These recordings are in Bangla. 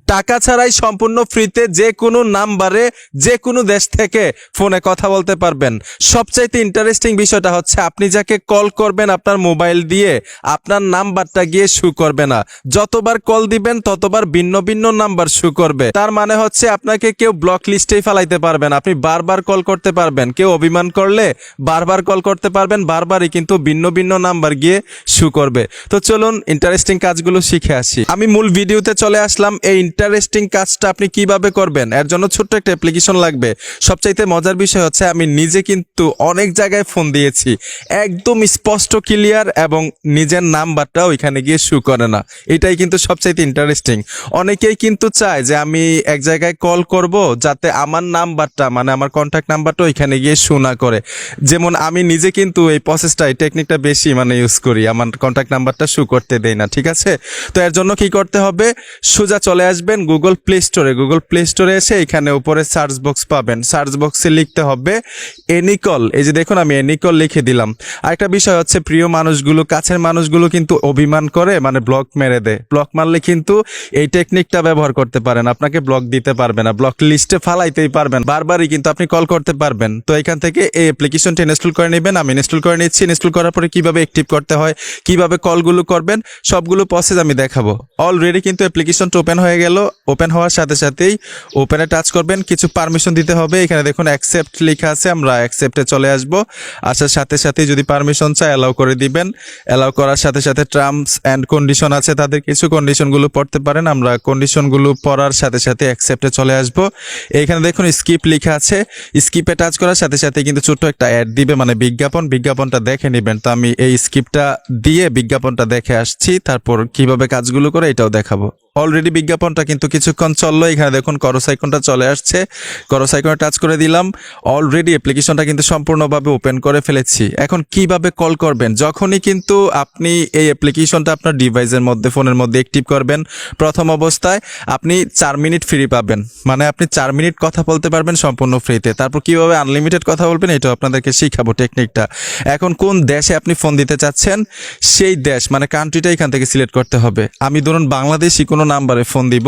টাকা ছাড়াই সম্পূর্ণ ফ্রিতে যে কোনো নাম্বারে যে কোনো দেশ থেকে ফোনে কথা বলতে পারবেন। সবচাইতে ইন্টারেস্টিং বিষয়টা হচ্ছে আপনি যাকে কল করবেন আপনার মোবাইল দিয়ে আপনার নাম্বারটা গিয়ে শু করবে না। যতবার কল দিবেন ততবার ভিন্ন ভিন্ন নাম্বার শু করবে। তার মানে হচ্ছে আপনাকে কেউ ব্লক লিস্টেই ফেলাইতে পারবেন, আপনি বারবার কল করতে পারবেন। কেউ অভিমান করলে বারবার কল করতে পারবেন, বারবারই কিন্তু ভিন্ন ভিন্ন নাম্বার গিয়ে শু করবে। তো চলুন ইন্টারেস্টিং কাজগুলো শিখে আসি। আমি মূল ভিডিওতে চলে আসলাম। এই ইন্টারেস্টিং কাজটা আপনি কিভাবে করবেন এর জন্য ছোট্ট একটা অ্যাপ্লিকেশন লাগবে। সবচাইতে মজার বিষয় হচ্ছে আমি নিজে কিন্তু অনেক জায়গায় ফোন দিয়েছি, একদম স্পষ্ট ক্লিয়ার এবং নিজের নাম্বারটা ওইখানে গিয়ে শু করে না। এটাই কিন্তু সবচাইতে ইন্টারেস্টিং। অনেকেই কিন্তু চায় যে আমি এক জায়গায় কল করব যাতে আমার নাম্বারটা মানে আমার কন্ট্যাক্ট নাম্বারটা ওইখানে গিয়ে শু না করে। যেমন আমি নিজে কিন্তু এই প্রসেসটা এই টেকনিকটা বেশি ইউজ করি, আমার কন্ট্যাক্ট নাম্বারটা শু করতে দেই না। ঠিক আছে, তো এর জন্য কি করতে হবে, সোজা চলে আসবেন গুগল প্লে স্টোরে। গুগল প্লে স্টোরে এসে এখানে উপরে সার্চ বক্স পাবেন, সার্চ বক্সে লিখতে হবে এনিকল। এই যে দেখুন আমি এনিকল লিখে দিলাম। আরেকটা বিষয় হচ্ছে প্রিয় মানুষগুলো কাছের মানুষগুলো কিন্তু অভিমান করে মানে ব্লক মেরে দেয়। ব্লক মারলে কিন্তু এই টেকনিকটা ব্যবহার করতে পারেন, আপনাকে ব্লক দিতে পারবে না, ব্লক লিস্টে ফালাইতেই পারবেন, বারবারই কিন্তু আপনি কল করতে পারবেন। তো এখান থেকে এই অ্যাপ্লিকেশনটা ইনস্টল করে নেবেন। আমি ইনস্টল করে নিচ্ছি। ইনস্টল করার পরে কিভাবে অ্যাক্টিভ করতে হয়, কিভাবে কলগুলো করবেন সবগুলো প্রসেস আমি দেখাবো। অলরেডি কিন্তু অ্যাপ্লিকেশনটা ওপেন হয়ে গেল। ওপেন হওয়ার সাথে সাথেই ওপেনে টাচ করবেন, কিছু পারমিশন দিতে হবে। এখানে দেখুন অ্যাকসেপ্ট লেখা আছে, আমরা অ্যাকসেপ্টে চলে আসব। আসার সাথে সাথে যদি পারমিশন চাই অ্যালাউ করে দিবেন। অ্যালাউ করার সাথে সাথে টার্মস অ্যান্ড কন্ডিশন আছে, তাদের কিছু কন্ডিশনগুলো পড়তে পারেন। আমরা কন্ডিশনগুলো পড়ার সাথে সাথে অ্যাকসেপ্টে চলে আসব। এইখানে দেখুন স্কিপ লেখা আছে, স্কিপে টাচ করার সাথে সাথে কিন্তু ছোট্ট একটা অ্যাড দিবে মানে বিজ্ঞাপনটা দেখে নেবেন। তো আমি এই স্কিপটা দিয়ে বিজ্ঞাপনটা দেখে আসছি, তারপর কিভাবে কাজগুলো করে এটাও দেখাবো। অলরেডি বিজ্ঞাপনটা কিন্তু কিছুক্ষণ চললো। এখানে দেখুন করস আইকনটা চলে আসছে, করস আইকনে টাচ করে দিলাম। অলরেডি অ্যাপ্লিকেশনটা কিন্তু সম্পূর্ণভাবে ওপেন করে ফেলেছি। এখন কিভাবে কল করবেন, যখনই কিন্তু আপনি এই অ্যাপ্লিকেশনটা আপনার ডিভাইসের মধ্যে ফোনের মধ্যে অ্যাক্টিভ করবেন, প্রথম অবস্থায় আপনি 4 মিনিট ফ্রি পাবেন, মানে আপনি 4 মিনিট কথা বলতে পারবেন সম্পূর্ণ ফ্রিতে। তারপর কিভাবে আনলিমিটেড কথা বলবেন এটাও আপনাদেরকে শিখাবো টেকনিকটা। এখন কোন দেশে আপনি ফোন দিতে চাচ্ছেন সেই দেশ মানে কান্ট্রিটা এখান থেকে সিলেক্ট করতে হবে। আমি ধরুন বাংলাদেশি কোনো নাম্বারে ফোন দিব,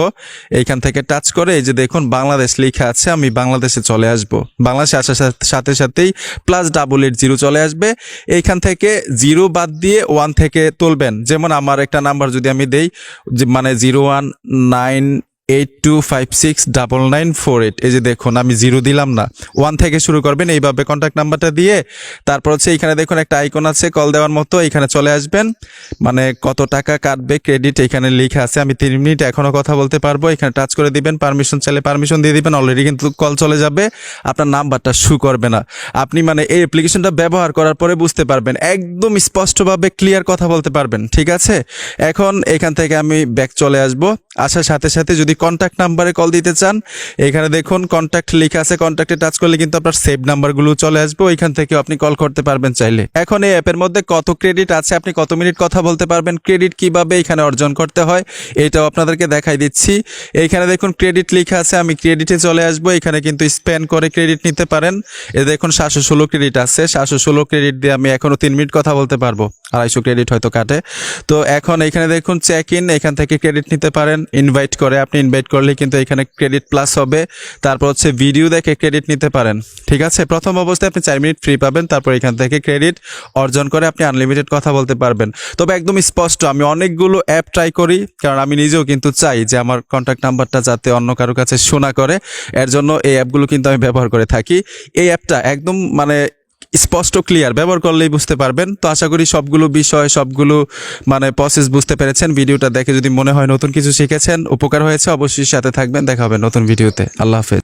এইখান থেকে টাচ করে এই যে দেখুন বাংলাদেশ লেখা আছে, আমি বাংলাদেশে চলে আসব। বাংলাদেশে আসার সাথে সাথেই +880 চলে আসবে। এইখান থেকে 0 বাদ দিয়ে 1 থেকে তুলবেন। যেমন আমার একটা নাম্বার যদি আমি দেই মানে 01982569948, এই যে দেখুন আমি 0 দিলাম না, 1 থেকে শুরু করবেন। এইভাবে কন্ট্যাক্ট নাম্বারটা দিয়ে তারপর হচ্ছে এখানে দেখুন একটা আইকন আছে কল দেওয়ার মতো, এখানে চলে আসবেন। মানে কত টাকা কাটবে ক্রেডিট এখানে লেখা আছে। আমি 3 মিনিট এখনো কথা বলতে পারবো। এখানে টাচ করে দিবেন, পারমিশন চাইলে পারমিশন দিয়ে দিবেন। অলরেডি কিন্তু কল চলে যাবে, আপনার নাম্বারটা শু করবে না। আপনি মানে এই অ্যাপ্লিকেশনটা ব্যবহার করার পরে বুঝতে পারবেন, একদম স্পষ্টভাবে ক্লিয়ার কথা বলতে পারবেন। ঠিক আছে, এখন এখান থেকে আমি ব্যাক চলে আসব। আসার সাথে সাথে যদি কন্ট্যাক্ট নাম্বারে কল দিতে চান, এখানে দেখুন কন্ট্যাক্ট লেখা আছে, কন্ট্যাক্টে টাচ করলে কিন্তু আপনার সেভ নাম্বারগুলো চলে আসবে, ওইখান থেকে আপনি কল করতে পারবেন চাইলে। এখন এই অ্যাপের মধ্যে কত ক্রেডিট আছে, আপনি কত মিনিট কথা বলতে পারবেন, ক্রেডিট কিভাবে এখানে অর্জন করতে হয় এটাও আপনাদেরকে দেখাই দিচ্ছি। এইখানে দেখুন ক্রেডিট লেখা আছে, আমি ক্রেডিটে চলে আসব। এখানে কিন্তু স্পেন করে ক্রেডিট নিতে পারেন। এ দেখুন 716 ক্রেডিট আছে, 716 ক্রেডিট দিয়ে আমি এখনো 3 মিনিট কথা বলতে পারবো। 250 ক্রেডিট হয়তো কাটে। তো এখন এখানে দেখুন চেক ইন, এখান থেকে ক্রেডিট নিতে পারেন। ইনভাইট করে, আপনি ইনভাইট করলে কিন্তু এখানে ক্রেডিট প্লাস হবে। তারপর হচ্ছে ভিডিও দেখে ক্রেডিট নিতে পারেন। ঠিক আছে, প্রথম অবস্থায় আপনি 4 মিনিট ফ্রি পাবেন, তারপর এখান থেকে ক্রেডিট অর্জন করে আপনি আনলিমিটেড কথা বলতে পারবেন। তবে একদম স্পষ্ট, আমি অনেকগুলো অ্যাপ ট্রাই করি, কারণ আমি নিজেও কিন্তু চাই যে আমার কন্ট্যাক্ট নাম্বারটা যাতে অন্য কারো কাছে শোনা করে। এর জন্য এই অ্যাপগুলো কিন্তু আমি ব্যবহার করে থাকি। এই অ্যাপটা একদম মানে স্পষ্ট ক্লিয়ার, ব্যবহার করলেই বুঝতে পারবেন। তো আশা করি সবগুলো বিষয় সবগুলো মানে প্রসেস বুঝতে পেরেছেন। ভিডিওটা দেখে যদি মনে হয় নতুন কিছু শিখেছেন, উপকার হয়েছে, অবশ্যই সাথে থাকবেন। দেখা হবে নতুন ভিডিওতে। আল্লাহ হাফেজ।